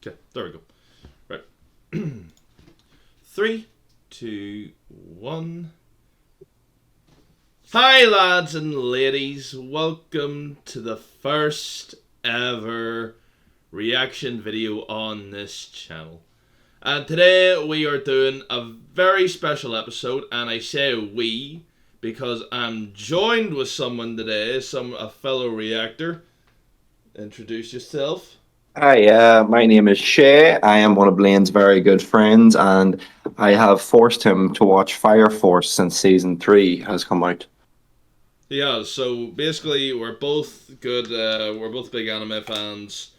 Okay, there we go. Right. 3, 2, 1. Hi, lads and ladies. Welcome to the first ever reaction video on this channel. And today we are doing a very special episode, and I say we because I'm joined with someone today, a fellow reactor. Introduce yourself. Hi, my name is Shay. I am one of Blaine's very good friends, and I have forced him to watch Fire Force since season 3 has come out. Yeah, so basically we're both good, we're both big anime fans,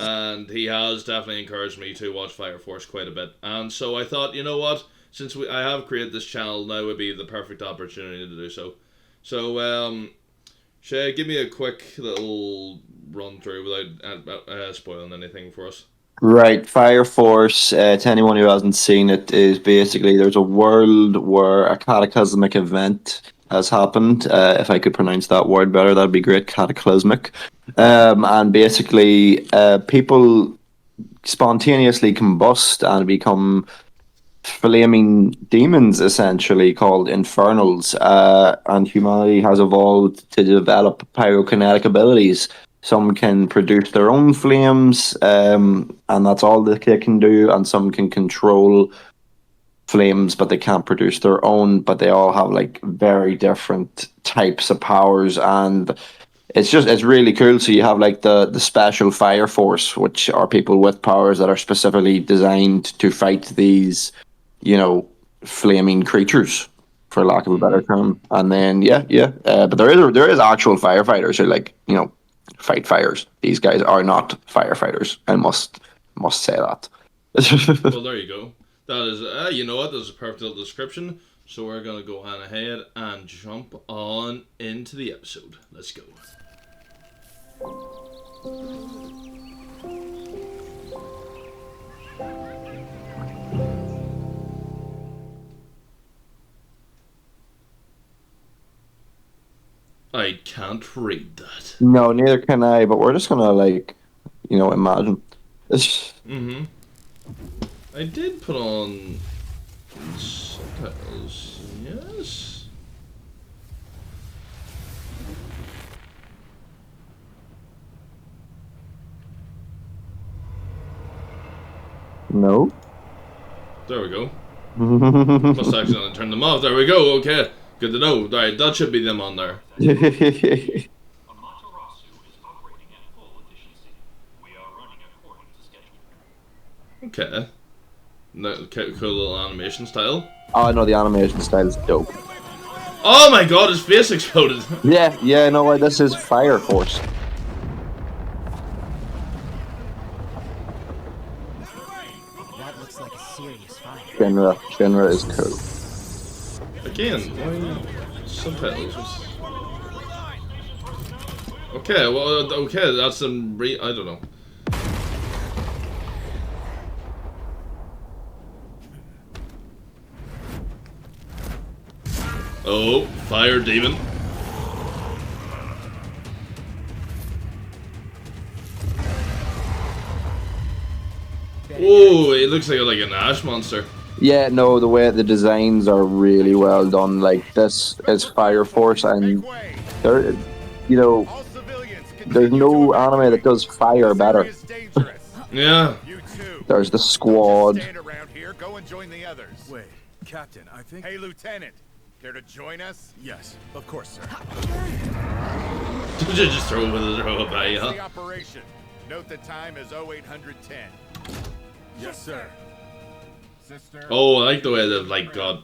and he has definitely encouraged me to watch Fire Force quite a bit. And so I thought, you know what, since I have created this channel, now would be the perfect opportunity to do so. So, Shay, give me a quick little run through without spoiling anything for us. Right, Fire Force, to anyone who hasn't seen it, is basically there's a world where a cataclysmic event has happened. If I could pronounce that word better, that'd be great. Cataclysmic. And basically, people spontaneously combust and become flaming demons, essentially called infernals, and humanity has evolved to develop pyrokinetic abilities. Some can produce their own flames, and that's all that they can do, and some can control flames, but they can't produce their own. But they all have like very different types of powers, and it's really cool. So you have like the special fire force, which are people with powers that are specifically designed to fight these, flaming creatures, for lack of a better term. And then but there is actual firefighters who fight fires. These guys are not firefighters. I must say that. Well, there you go. That is, you know what? That's a perfect little description. So we're gonna go on ahead and jump on into the episode. Let's go. I can't read that. No, neither can I. But we're just gonna imagine. Mm-hmm. I did put on subtitles. Yes. No. There we go. Must accidentally turn them off. There we go. Okay. Good to know. Alright, that should be them on there. Amaterasu is operating at full efficiency. We are running according to schedule. Okay. No, cool little animation style. Oh no, the animation style is dope. Oh my god, his face exploded. Yeah, no, this is Fire Force. That looks like a serious fire. Shinra is cool. Again, why subtitles? Okay, well, okay, that's some I don't know. Oh, fire demon. Oh, it looks like an ash monster. Yeah, no, the way the designs are really well done. Like this is Fire Force, and there, there's no anime that does fire better. Yeah. There's the squad. Stand around here. Go and join the others. Wait, Captain, I think... Hey, Lieutenant. Care to join us? Yes, of course, sir. Just throw it by, The huh? operation. Note the time is 0810. Yes, sir. Sister. Oh, I like the way they've got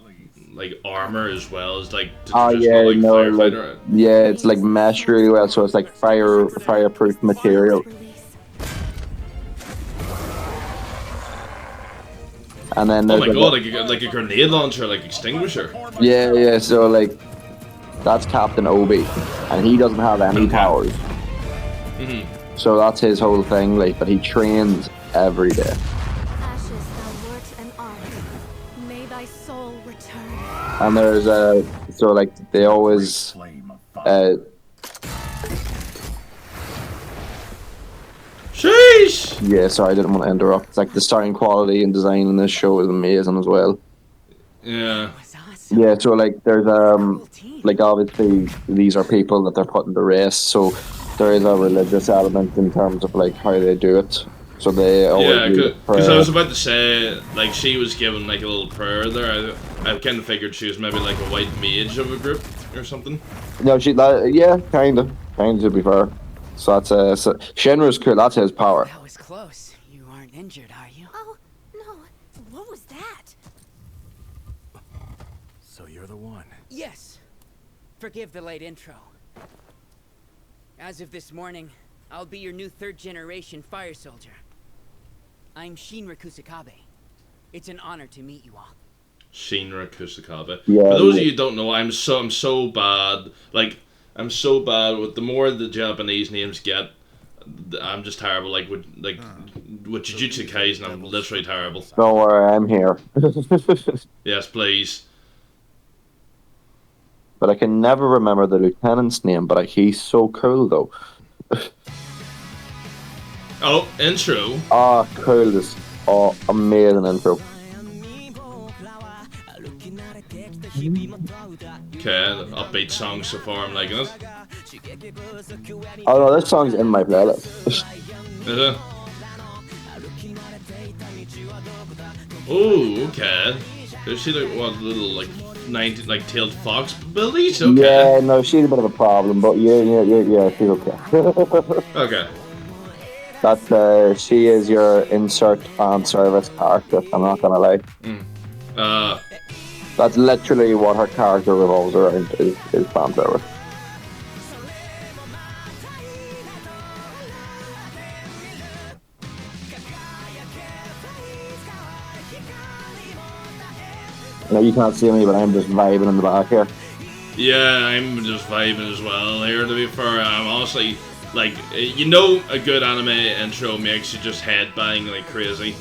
armor as well. It's like Oh traditional, yeah, no, firefighter. yeah, it's like meshed really well, so it's like fireproof material. And then Oh there's my god, like a grenade launcher, like extinguisher. yeah, so like that's Captain Obi, and he doesn't have any powers. Mm-hmm. So that's his whole thing, but he trains every day. Ashes thou wert and art. May thy soul return. And there's they always Sheesh! Sheesh. Yeah, sorry, I didn't want to interrupt. It's like the starting quality and design in this show is amazing as well. Yeah. That was awesome. Yeah, so like there's Cool team. like obviously these are people that they're putting to race, so there is a religious element in terms of like how they do it. So they always Yeah, do the because I prayer. was about to say, like, she was given, like, a little prayer there. I kind of figured she was maybe, like, a white mage of a group or something. No, yeah, kind of to be fair. So that's so Shenra's cool. That's his power. That was close. You aren't injured, are you? Oh, no. What was that? So you're the one. Yes. Forgive the late intro. As of this morning, I'll be your new third-generation fire soldier. I'm Shinra Kusakabe. It's an honor to meet you all. Shinra Kusakabe. Yeah, For those yeah. of you who don't know, I'm so bad. Like, I'm so bad with the more the Japanese names get, I'm just terrible. Like with Jujutsu Kaisen, I'm literally terrible. Don't worry, I'm here. Yes, please. But I can never remember the lieutenant's name. But he's so cool though. Oh, intro. Ah, cool! This amazing intro. Okay, upbeat song so far. I'm liking it. Oh no, this song's in my playlist. Is it? Oh, okay. Does she like what little like 90 like tailed fox abilities? Okay. Yeah, no, she's a bit of a problem, but yeah, she's okay. Okay. That's she is your insert fan service character. I'm not gonna lie. Uh, That's literally what her character revolves around is fan service. Now you can't see me, but I'm just vibing in the back here. yeah, I'm just vibing as well here. To be fair, I'm honestly like you know a good anime intro makes you just head bang like crazy.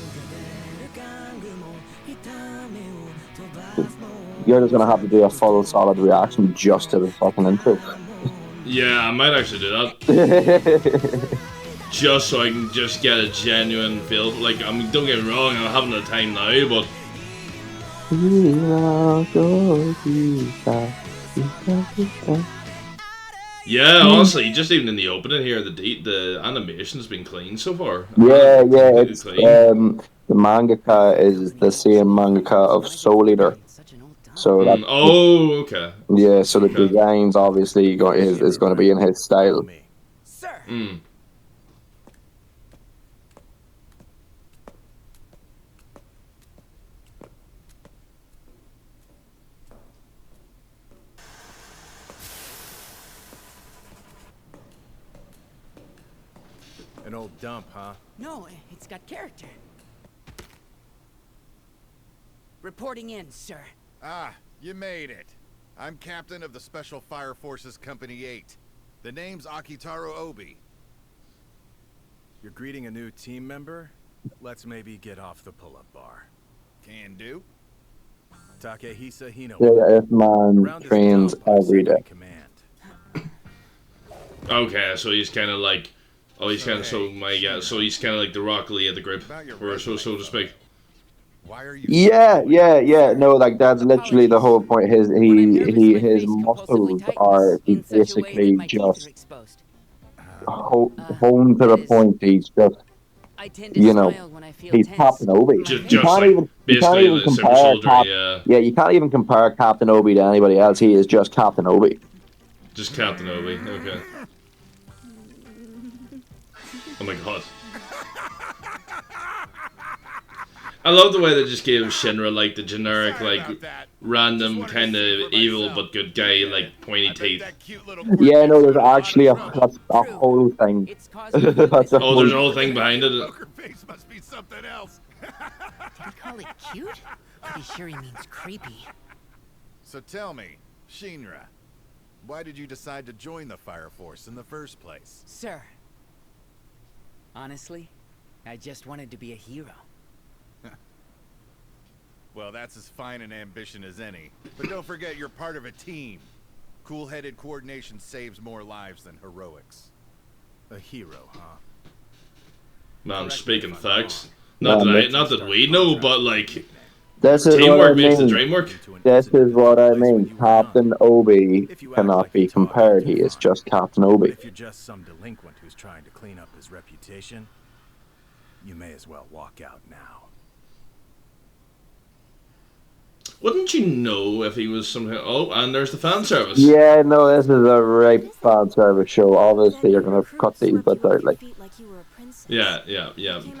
You're just gonna have to do a full solid reaction just to the fucking intro. Yeah, I might actually do that just so I can just get a genuine feel. Like, I mean, don't get me wrong, I'm having the time now, but yeah, honestly, just even in the opening here, the animation's been clean so far. Yeah, Completely it's clean. the mangaka is the same mangaka of Soul Eater. Such an old dog. So that Oh, okay. yeah, so the Okay. designs obviously is going to be in his style. Me. Sir! Mm. An old dump, huh? No, it's got character. Reporting in, sir. Ah, you made it. I'm captain of the Special Fire Forces Company 8. The name's Akitaro Obi. You're greeting a new team member? Let's maybe get off the pull-up bar. Can do. Takehisa Hino. Yeah, this man Around this trains dump, I'm every second day. in command. Okay, so he's kind of like, oh, he's kind of Okay, so he's kind of like the Rock Lee of the group, About your or so to speak. Why are you? Yeah. No, like that's literally the whole point. His When I'm nervous, my his face muscles compulsively are tightens in such a way that basically my teeth just are exposed. honed to the that is- point. He's just I tend to you know, smile when I feel he's tense. Captain Obi. My Just, face- just can't like even- you can't basically even the super compare soldier, yeah, Yeah, you can't even compare Captain Obi to anybody else. He is just Captain Obi. just Captain Obi. Okay. Oh my god. I love the way they just gave Shinra like the generic, Sorry like about that. random Just wanted to kind see of for evil myself. but good guy, like pointy I bet teeth. that cute little Yeah, no, there's quartet's got lot of actually a trouble. that's a whole thing. It's caused me to That's a Oh, there's a whole whole thing behind it. Poker face must be something else. Did he call it cute? Pretty sure he means creepy. So tell me, Shinra, why did you decide to join the Fire Force in the first place? Sir. Honestly, I just wanted to be a hero. Well, that's as fine an ambition as any. But don't forget you're part of a team. Cool-headed coordination saves more lives than heroics. A hero, huh? Man, speaking Correct me if I'm facts. wrong. Not that we know, but like This is what I teamwork makes the mean. dream work. This is what I mean. Captain Obi cannot be compared. He is just Captain But Obi. if you're just some delinquent who's trying to clean up his reputation, you may as well walk out now. Wouldn't you know if he was somehow? Oh, and there's the fan service. Yeah, no, this is a right fan service show. Obviously, you're gonna cut these bits out, like. Yeah.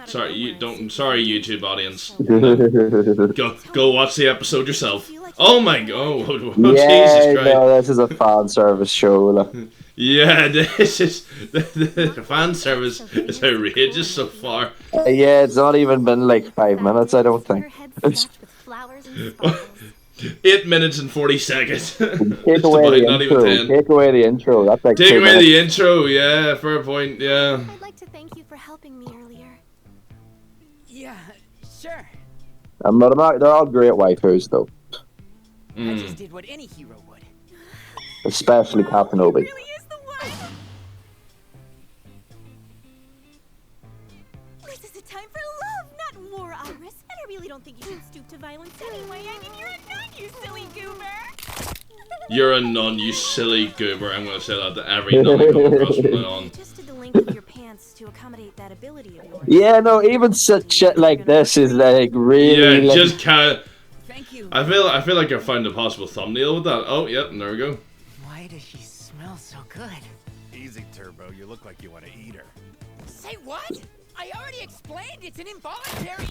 Sorry, you don't. Sorry, YouTube audience. Yeah, Go watch the episode yourself. Oh my god! Oh, Jesus Christ! no, this is a fan service show. Like. Yeah, this is the fan service is outrageous so far. Yeah, it's not even been like 5 minutes, I don't think. 8 minutes and 40 seconds. Take away the intro. Take away the intro. That's like Take 2 away minutes. the intro. Yeah, fair point. Yeah. I'd like to thank you for helping me earlier. Yeah, sure. But I'm not, they're all great waifus, though. I just did what any hero would. Especially Captain Obi. Really is the one. This is a time for love, not war, Iris. And I really don't think you should stoop to violence anyway. I mean, you're a nun, you silly goober. You're a nun, you silly goober. I'm gonna say that to every nun I come across from now on. Adjusted the length of your pants to accommodate that ability of yours. Yeah, no, even such shit like this is like really. Yeah, like, just can't. Thank you. I feel like I found a possible thumbnail with that. Oh, yep, and there we go. Why does she smell so good? Easy, Turbo. You look like you want to eat her. Say what? I already explained it's an involuntary.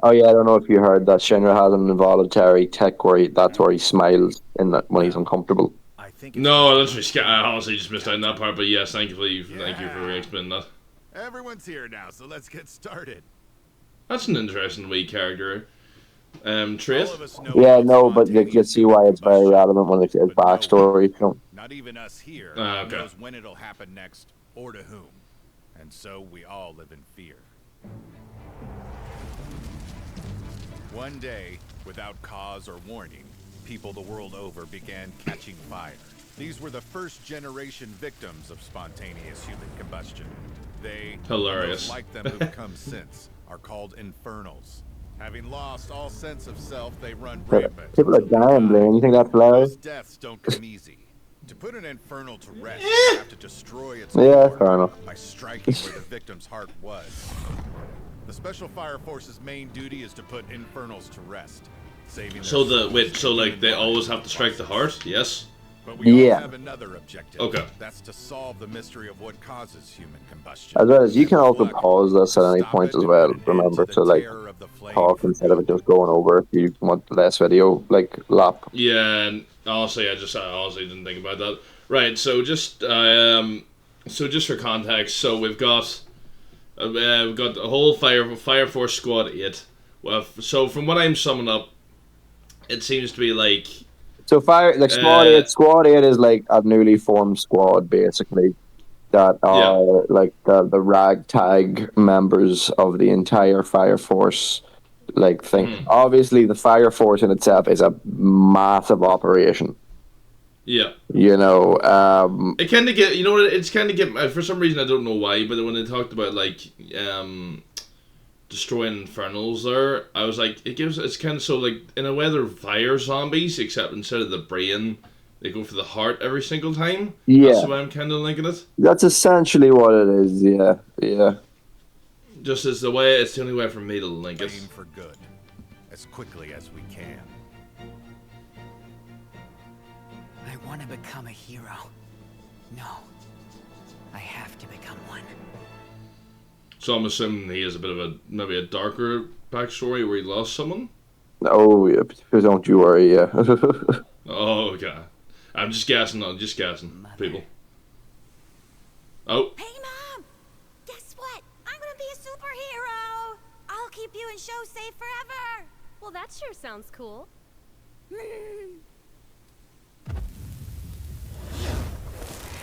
Oh yeah, I don't know if you heard that Shinra has an involuntary tick where that's where he smiles in that when he's uncomfortable. I think it's No, I literally I honestly just missed out on that part. But yes, thank you for explaining that. Everyone's here now, so let's get started. That's an interesting wee character trait. All of us know Yeah, about no, but you spontaneous can see why it's very combustion, relevant when it's his but no one, backstory. You know. not even us here, Okay. knows when it'll happen next or to whom. And so we all live in fear. One day, without cause or warning, people the world over began catching fire. These were the first generation victims of spontaneous human combustion. They, Hilarious. those like them who've come since, are called infernals. Having lost all sense of self, they run rampant. People are dying, Blaine. You think that's hilarious? Those deaths don't come easy. To put an infernal to rest, you have to destroy its Yeah, core fair enough. by striking where the victim's heart was. The Special Fire Force's main duty is to put infernals to rest, saving their So souls like from they human always lives. have to strike the heart. Yes. But we Yeah. all have another objective. Okay. That's to solve the mystery of what causes human combustion. As well as you And can also reflect, pause this at any stop point it as and well. put an end Remember the to like terror of the flame talk for instead of good. it just going over if you want less video like lap. Yeah, and honestly, I honestly didn't think about that. Right, so just for context, so we've got the whole Fire Force Squad 8. Well, so from what I'm summing up, it seems to be like So squad 8 is like a newly formed squad basically that are like the ragtag members of the entire Fire Force like thing. Obviously the Fire Force in itself is a massive operation. yeah. You know, It kind of get, you know what, it's kind of get, for some reason I don't know why, but when they talked about like destroying infernals there, I was like, it's kind of so like, in a way they're fire zombies, except instead of the brain, they go for the heart every single time. Yeah. That's the way I'm kind of linking it. that's essentially what it is. Yeah. Just as the way, it's the only way for me to link it. Aim for good, as quickly as we can. I want to become a hero. No. I have to become one. So I'm assuming he has a bit of maybe a darker backstory where he lost someone? Oh, yeah. Don't you worry. Yeah. Oh, okay. I'm just guessing, Mother. people. Oh, Hey, Mom! Guess what? I'm gonna be a superhero! I'll keep you and Show safe forever! Well, that sure sounds cool.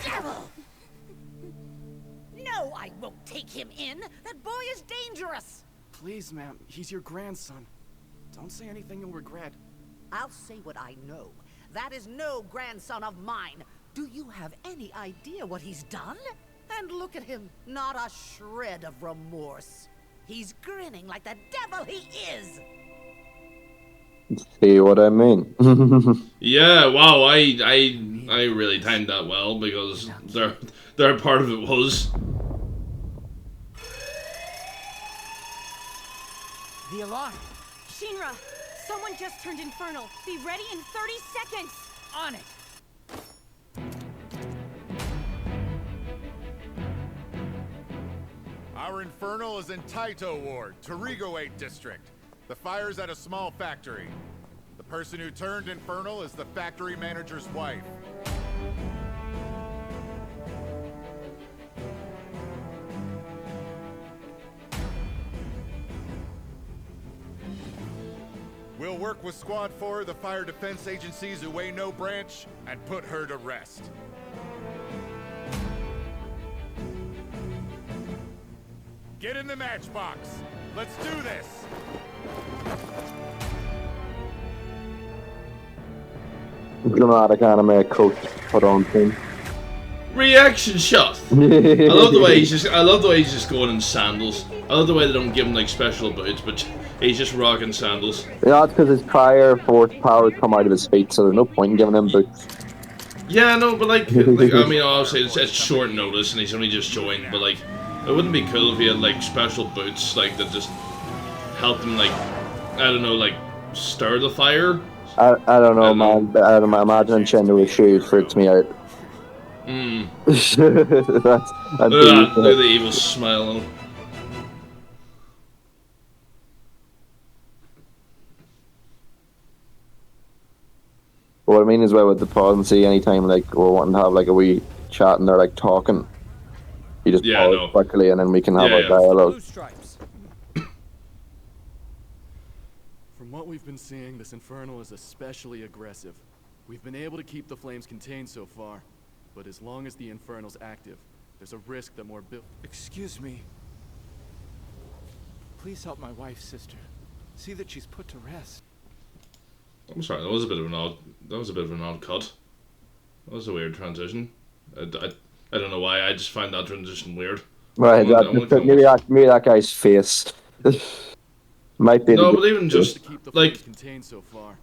Devil! No, I won't take him in. That boy is dangerous. Please, ma'am, he's your grandson. Don't say anything you'll regret. I'll say what I know. That is no grandson of mine. Do you have any idea what he's done? And look at him, not a shred of remorse. He's grinning like the devil he is. See what I mean? Yeah, wow, I really timed that well because their part of it was. The alarm. Shinra, someone just turned infernal. Be ready in 30 seconds. On it. Our Infernal is in Taito Ward, Torigo 8 District. The fire's at a small factory. The person who turned Infernal is the factory manager's wife. We'll work with Squad 4 of the Fire Defense Agency's Ueno branch and put her to rest. Get in the matchbox. Let's do this. Dramatic anime coach put on thing. Reaction shot. I love the way he's just going in sandals. I love the way they don't give him like special boots, but he's just rocking sandals. Yeah, that's because his prior force powers come out of his feet, so there's no point in giving him boots. Yeah, no, but like I mean, obviously it's short notice and he's only just joined, but like it wouldn't be cool if he had like special boots like that just help him like I don't know like stir the fire. I don't know, man. I'm imagining Shinra with shoes freaks me out. Look at the evil smile on him. What I mean is, well, with the policy, anytime like we're wanting to have like a wee chat and they're like talking, you just pause quickly and then we can have a dialogue. Blue stripes. From what we've been seeing, this Infernal is especially aggressive. We've been able to keep the flames contained so far, but as long as the Infernal's active, there's a risk that more Excuse me. Please help my wife, sister. See that she's put to rest. I'm sorry, that was a bit of an odd cut. That was a weird transition. I don't know why, I just find that transition weird. Right, maybe that guy's face. Might be. No, but even just like contained so far,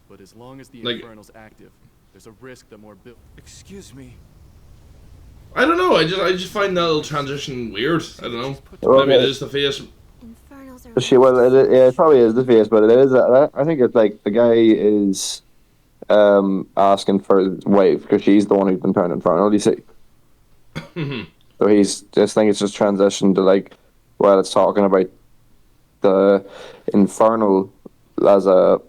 but as long as the like, Infernal's active, there's a risk that more Excuse me. I don't know, I just find that little transition weird. I don't know. Well, maybe it is the face. It probably is the face, but it is. I think it's like the guy is asking for his wife because she's the one who's been turned infernal. You see, so he's just think it's just transitioned to like, well, it's talking about the infernal as a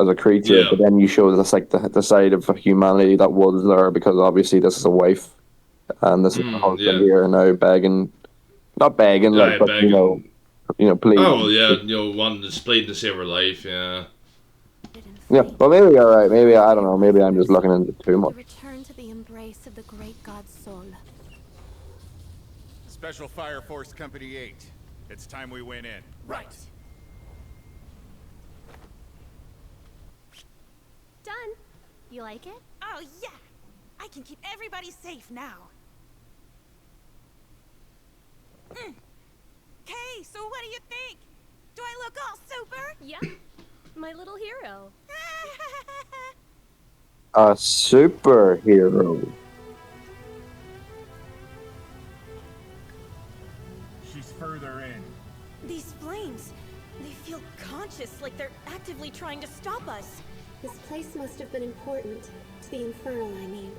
as a creature, but then you show this like the side of humanity that was there because obviously this is a wife and this is the husband here now begging, not begging, like, but begging. Please. Oh yeah, wanting to split to save her life, yeah. Yeah, well maybe you're right. Maybe I don't know. Maybe I'm just looking into too much. Return to the embrace of the great god Sol. Special Fire Force Company 8. It's time we went in. Right. Done. You like it? Oh yeah, I can keep everybody safe now. Okay, so what do you think? Do I look all super? Yeah. My little hero. A superhero. She's further in. These flames, they feel conscious, like they're actively trying to stop us. This place must have been important. To the Infernal, I mean.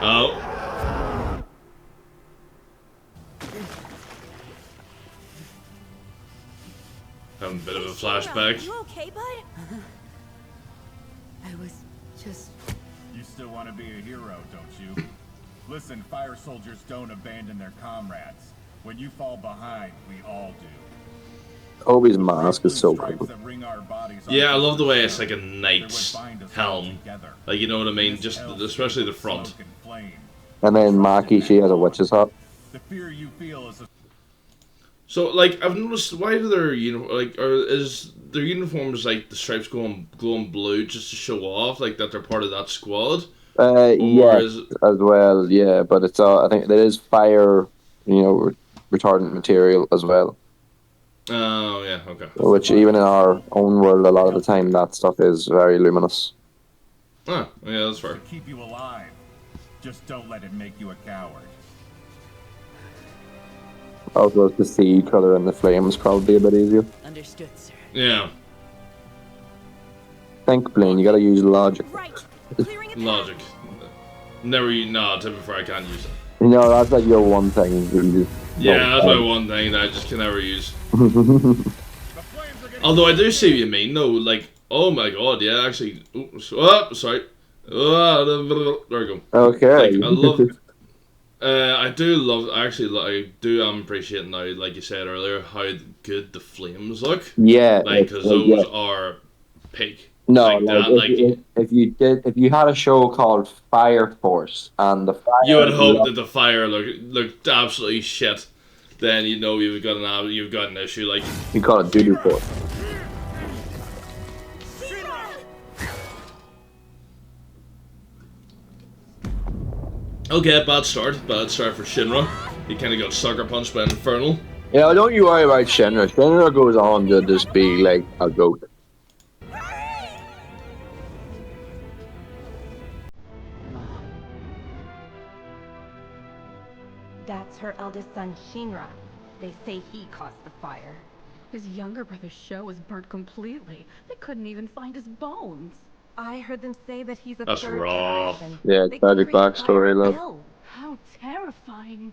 Oh. Having a bit of a flashback. You okay, bud? I was just... You still want to be a hero, don't you? Listen, fire soldiers don't abandon their comrades. When you fall behind, we all do. Obi's mask is so cool. Yeah, I love the way it's like a knight's helm. Like, you know what I mean? Just especially the front. And then Maki, she has a witch's hat. The fear you feel is So, like, I've noticed, why do their is their uniforms, like, the stripes glowing blue just to show off, like, that they're part of that squad? Or Yes, is it... as well, yeah, but it's I think there is fire, retardant material as well. Oh, yeah, okay. Which even in our own world, a lot of the time, that stuff is very luminous. Ah, yeah, that's fair. To keep you alive. Just don't let it make you a coward. Also, to see each other in the flames probably a bit easier. Understood, sir. Yeah. Think, Blaine, you gotta use logic. Logic. Never, no, to be fair, I can't use it. That's like your one thing. Yeah, that's my one thing that I just can never use. Although I do see what you mean, though. Like, oh my god, yeah, actually. Oops, sorry. There we go. Okay. Like, I love. I do love. Actually, I do. I'm appreciating now, like you said earlier, how good the flames look. Yeah. Like, because those are peak. No, like that, if you had a show called Fire Force and the fire, you would hope that the fire looked absolutely shit. Then you've got an issue. Like, you got a doo-doo force. Okay, bad start for Shinra. He kind of got sucker punched by an Infernal. Yeah, don't you worry about Shinra. Shinra goes on to just be like a goat. That's her eldest son, Shinra. They say he caused the fire. His younger brother's show was burnt completely. They couldn't even find his bones. I heard them say that he's a That's third raw. generation. Yeah, They tragic create fire backstory, at love. will. How terrifying.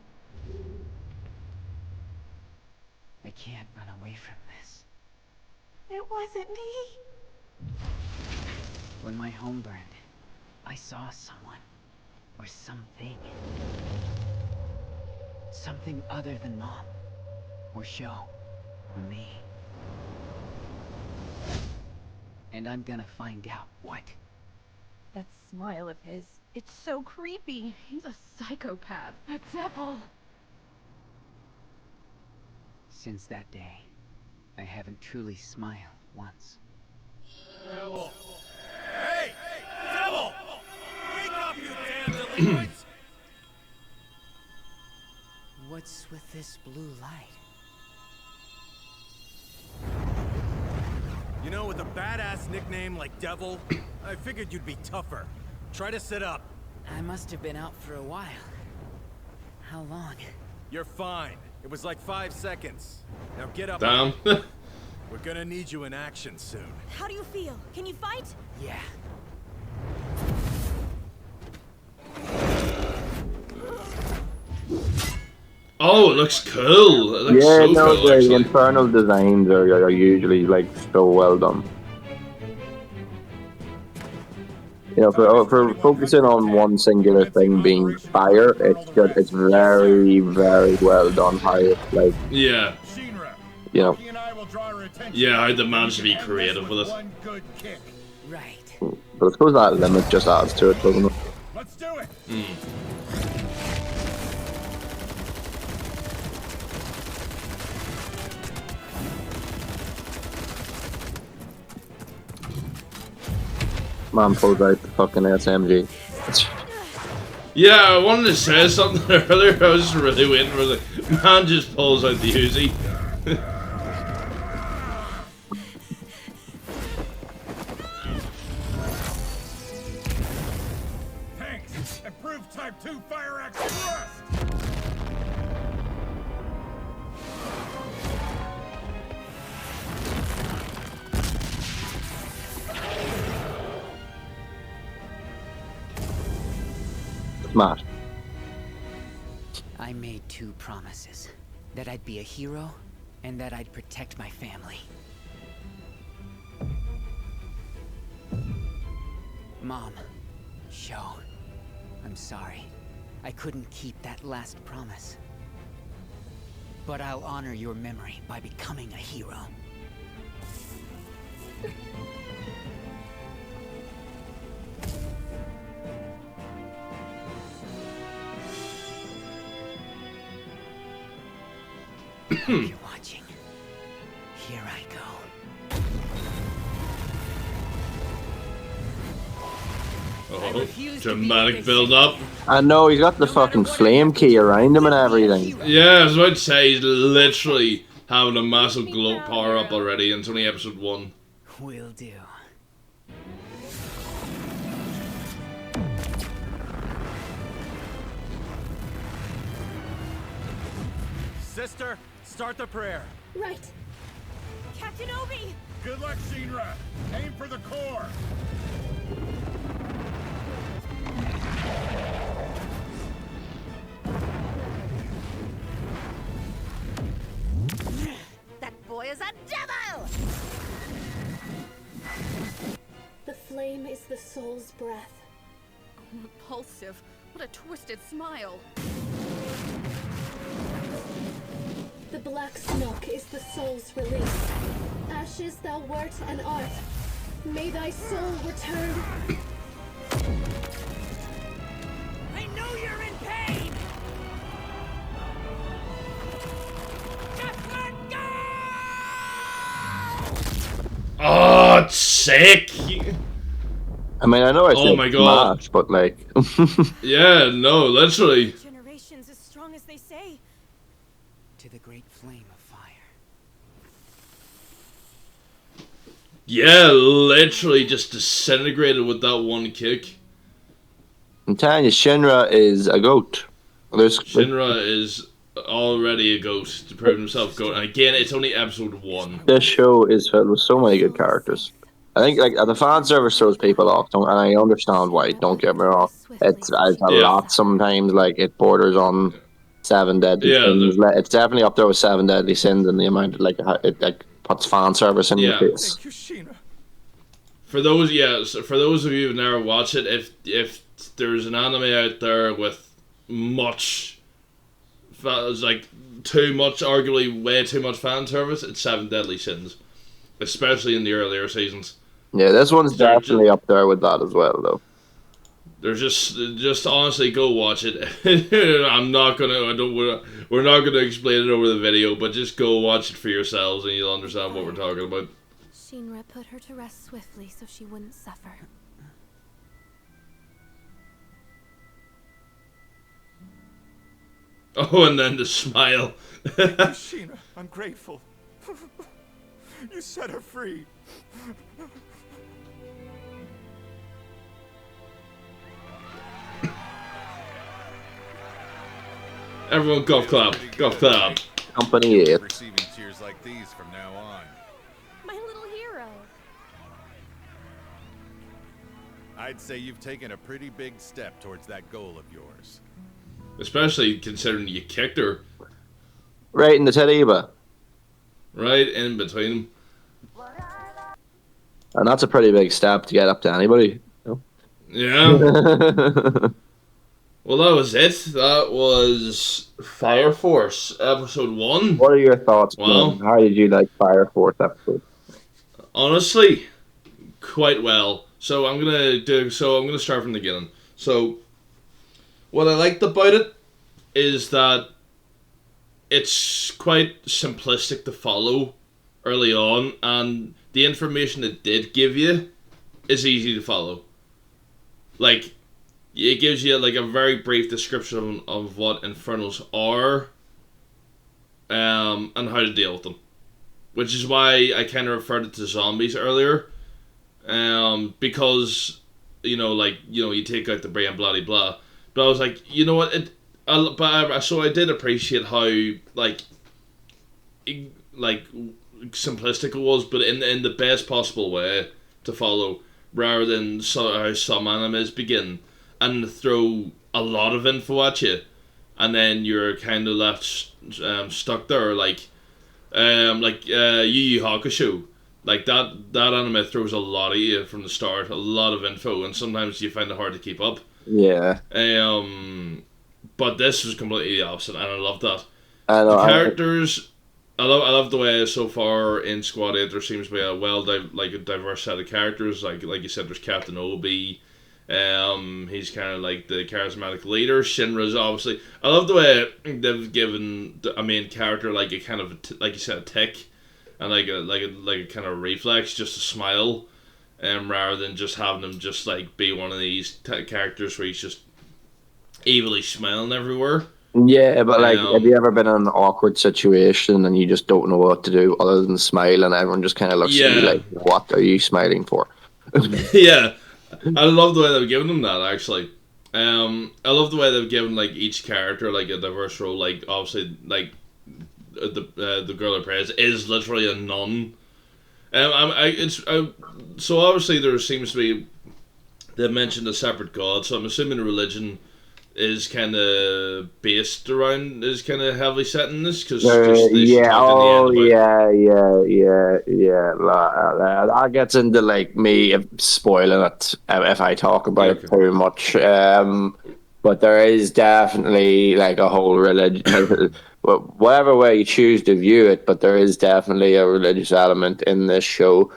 I can't run away from this. It wasn't me. When my home burned, I saw someone. Or something. Something other than Mom. Or Sho. Or me. And I'm gonna find out what. That smile of his, it's so creepy. He's a psychopath. A devil. Since that day, I haven't truly smiled once. Devil! Hey! Devil! Wake up, you damn delinquents! What's with this blue light? You know, with a badass nickname like Devil, I figured you'd be tougher. Try to sit up. I must have been out for a while. How long? You're fine. It was like 5 seconds. Now get up. Damn. We're gonna need you in action soon. How do you feel? Can you fight? Yeah. Oh, it looks cool. It looks Yeah, so no, cool, the actually. infernal designs are usually like so well done. For focusing on one singular thing being fire, it's very, very well done. How it's like, Yeah. Yeah, how they managed to be creative with it. Right. But I suppose that limit just adds to it, doesn't it? Let's do it. Man pulls out the fucking SMG. Yeah, I wanted to say something earlier. I was just really waiting for the man just pulls out the Uzi. Thanks. Improved Type 2 fire action thrust. Smart. I made 2 promises. That I'd be a hero, and that I'd protect my family. Mom, Sho, I'm sorry. I couldn't keep that last promise. But I'll honor your memory by becoming a hero. hope you're watching. Here I go. Oh, dramatic build up. I know, he's got the fucking flame key around him and everything. Yeah, I was about to say, he's literally having a massive glow power up already, and it's only episode 1. Will do. Sister, start the prayer. Right. Captain Obi! Good luck, Shinra. Aim for the core. That boy is a devil! The flame is the soul's breath. Repulsive. What a twisted smile. The black smoke is the soul's release. Ashes thou wert and art. May thy soul return. I know you're in pain! Just let go! Oh, it's sick! I mean, I know I said my God. smash, but like... Yeah, no, literally. Generations as strong as they say. To the great flame of fire. Yeah, literally just disintegrated with that one kick. I'm telling you, Shinra is a goat. Shinra is already a ghost to prove himself goat. And again, it's only episode 1. This show is filled with so many good characters. I think like the fan service throws people off, and I understand why. Don't get me wrong. It's a lot sometimes. Like it borders on Seven Deadly Sins. It's definitely up there with Seven Deadly Sins and the amount of it puts fan service in your face. Thank you, Sheena. For those of you who never watch it, if there's an anime out there with much, like too much, arguably way too much fan service, it's Seven Deadly Sins, especially in the earlier seasons. Yeah, this one's definitely up there with that as well, though. They're just honestly go watch it. We're not gonna explain it over the video, but just go watch it for yourselves and you'll understand what we're talking about. Shinra put her to rest swiftly so she wouldn't suffer. Oh, and then the smile. Sheena, I'm grateful. You set her free. Everyone golf clap. Golf clap. Company 8. Receiving cheers like these from now on. My little hero. I'd say you've taken a pretty big step towards that goal of yours. Especially considering you kicked her. Right in the Tediba. Right in between them. And that's a pretty big step to get up to anybody. You know? Yeah. Well, that was it. That was Fire Force episode 1. What are your thoughts? Well, man? How did you like Fire Force episode? Honestly, quite well. So I'm gonna start from the beginning. So, what I liked about it is that it's quite simplistic to follow early on, and the information it did give you is easy to follow. Like, it gives you like a very brief description of what Infernals are, and how to deal with them. Which is why I kind of referred it to zombies earlier, because you take out the brain, blah blah blah. But I was like, you know what? So I did appreciate how simplistic it was, but in the best possible way to follow, rather than how some animes begin and throw a lot of info at you, and then you're kind of left stuck there, like Yu Yu Hakusho. Like that anime throws a lot at you from the start, a lot of info, and sometimes you find it hard to keep up. Yeah. But this was completely the opposite, and I love that. I know, the characters, I love the way so far in Squad 8 there seems to be a diverse set of characters. Like you said, there's Captain Obi, He's kind of like the charismatic leader. Shinra's obviously. I love the way they've given a main character like a kind of like you said, a tick, and like a kind of reflex, just to smile, rather than just having him just like be one of these characters where he's just evilly smiling everywhere. Yeah, but like, have you ever been in an awkward situation and you just don't know what to do other than smile, and everyone just kind of looks at you like, "What are you smiling for?" Yeah, I love the way they've given them that. Actually, I love the way they've given like each character like a diverse role. Like obviously, like the girl who prays is literally a nun. So obviously there seems to be, they mentioned a separate god, so I'm assuming religion is kind of based around, is kind of heavily set in this, because that gets into like me spoiling it if I talk about it too much. But there is definitely like a whole religion, whatever way you choose to view it, but there is definitely a religious element in this show.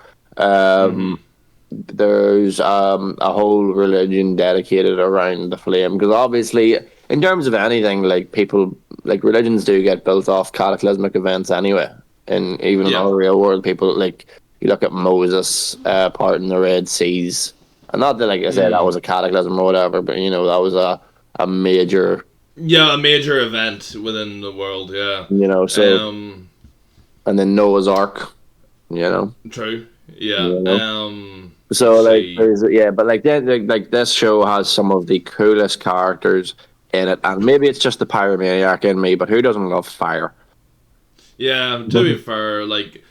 There's a whole religion dedicated around the flame, because obviously in terms of anything, like people, like religions do get built off cataclysmic events anyway, and even in our real world, people, like you look at Moses parting the Red Seas, and not that like I said that was a cataclysm or whatever, but you know, that was a major a major event within the world, you know, so and then Noah's Ark, you know, true, you know? So like there's, but like then like this show has some of the coolest characters in it, and maybe it's just the pyromaniac in me, but who doesn't love fire? Yeah, to be fair, like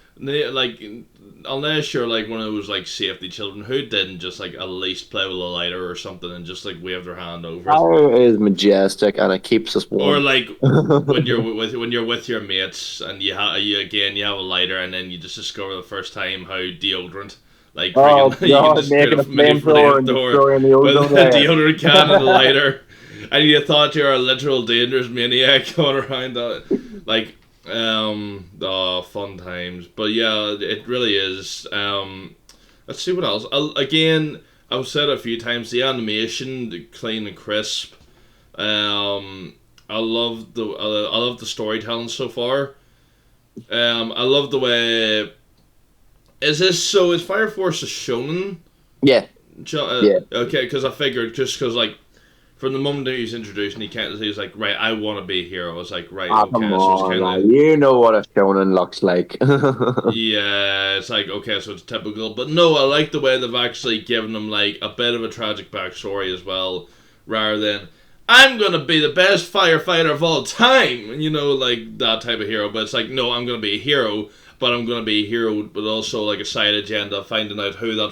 unless you're like one of those like safety children, who didn't just like at least play with a lighter or something and just like wave their hand over it? Fire is majestic and it keeps us warm. Or like when you're with your mates and you have a lighter, and then you just discover the first time how deodorant. Like, God, you can just making a flamethrower and destroying the ozone with a deodorant can and a lighter, and you thought you were a literal dangerous maniac going around that. Like, fun times. But yeah, it really is. Let's see what else. I've said it a few times, the animation, the clean and crisp. I love the storytelling so far. I love the way. Is Fire Force a shonen? Yeah. Okay, because I figured, just because like from the moment that he's introduced and he was like, right, I want to be a hero. I was like, right, okay. Come so on, it's like, you know what a shonen looks like. Yeah, it's like, okay, so it's typical. But no, I like the way they've actually given him like a bit of a tragic backstory as well, rather than, I'm going to be the best firefighter of all time, you know, like that type of hero. But it's like, no, I'm going to be a hero, but I'm going to be a hero, but also like a side agenda, finding out who that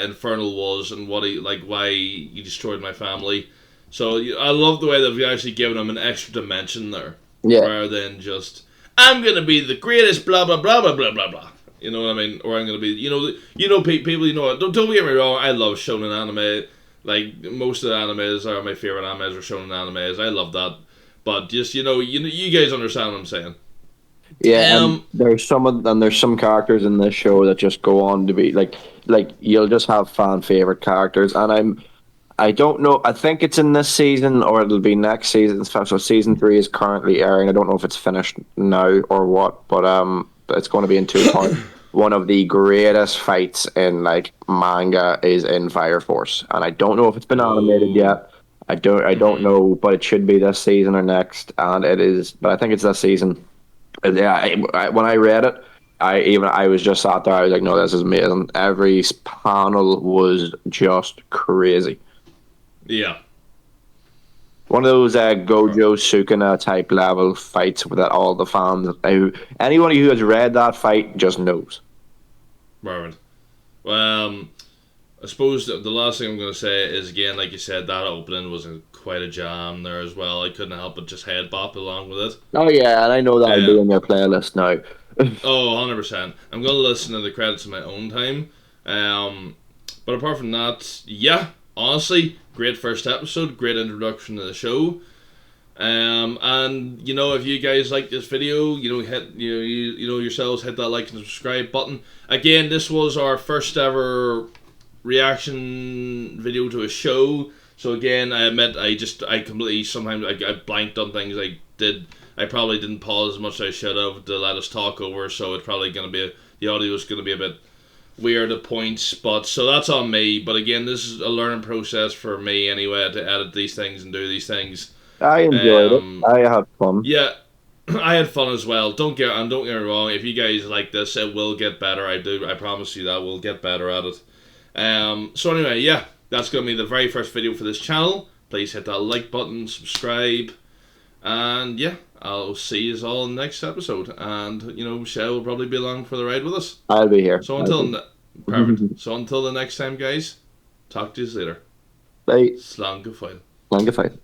Infernal was and why he destroyed my family. So I love the way they've actually given him an extra dimension there, rather than just, I'm going to be the greatest blah blah blah blah blah blah blah. You know what I mean? Or I'm going to be, people, you know, don't get me wrong, I love shonen anime. Like most of the animes are my favorite animes, or shonen animes. I love that, but just you guys understand what I'm saying. Yeah, and there's some characters in this show that just go on to be like you'll just have fan favorite characters, and I don't know. I think it's in this season or it'll be next season. So season 3 is currently airing. I don't know if it's finished now or what, but it's going to be in 2 parts. One of the greatest fights in like manga is in Fire Force, and I don't know if it's been animated yet. I don't know, but it should be this season or next, and it is. But I think it's this season. Yeah, when I read it, I was just sat there. I was like, no, this is amazing. Every panel was just crazy. Yeah. One of those Gojo Sukuna type level fights that all the fans, anybody who has read that fight just knows. Right. Well, I suppose the last thing I'm going to say is, again, like you said, that opening was quite a jam there as well. I couldn't help but just head bop along with it. Oh yeah, and I know that'll be in your playlist now. 100%. I'm going to listen to the credits in my own time. But apart from that, yeah, honestly, great first episode, great introduction to the show. And if you guys like this video, hit yourselves, hit that like and subscribe button. Again, this was our first ever reaction video to a show. So again, I admit I completely sometimes I blanked on things I probably didn't pause as much as I should have to let us talk over. So it's probably gonna be the audio is gonna be a bit weird at points, but so that's on me. But again, this is a learning process for me anyway to edit these things and do these things. I enjoyed it. I had fun. Yeah, I had fun as well. Don't get me wrong. If you guys like this, it will get better. I promise you that we'll get better at it. So anyway, yeah, that's gonna be the very first video for this channel. Please hit that like button, subscribe, and yeah, I'll see you all in the next episode. And Michelle will probably be along for the ride with us. I'll be here. So perfect. So until the next time, guys. Talk to you later. Bye. Slán go fóill. Slán go fóill.